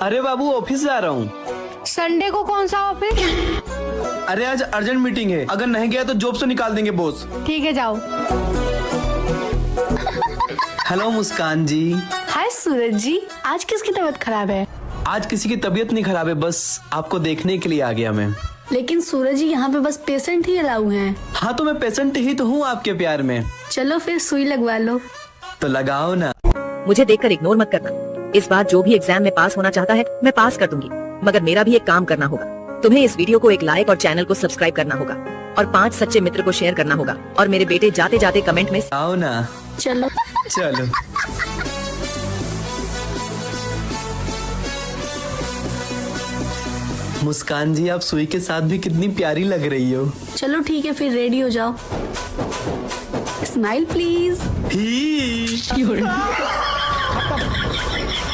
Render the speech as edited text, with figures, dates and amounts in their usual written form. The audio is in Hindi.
अरे बाबू ऑफिस जा रहा हूँ। संडे को कौन सा ऑफिस? अरे आज अर्जेंट मीटिंग है, अगर नहीं गया तो जॉब से निकाल देंगे बॉस। ठीक है जाओ। हेलो मुस्कान जी। हाय सूरज जी, आज किसकी तबीयत खराब है? आज किसी की तबीयत नहीं खराब है, बस आपको देखने के लिए आ गया मैं। लेकिन सूरज जी यहाँ पे बस पेशेंट ही अलाउ हैं। हाँ तो मैं पेशेंट ही तो हूँ आपके प्यार में। चलो फिर सुई लगवा लो। तो लगाओ ना। मुझे देखकर इग्नोर मत करना। इस बार जो भी एग्जाम में पास होना चाहता है मैं पास कर दूंगी, मगर मेरा भी एक काम करना होगा। तुम्हें इस वीडियो को एक लाइक और चैनल को सब्सक्राइब करना होगा और 5 सच्चे मित्र को शेयर करना होगा। और मेरे बेटे जाते जाते कमेंट में आओ ना। चलो चलो। मुस्कान जी आप सुई के साथ भी कितनी प्यारी लग रही हो। चलो ठीक है फिर रेडी हो जाओ। Smile please. ही।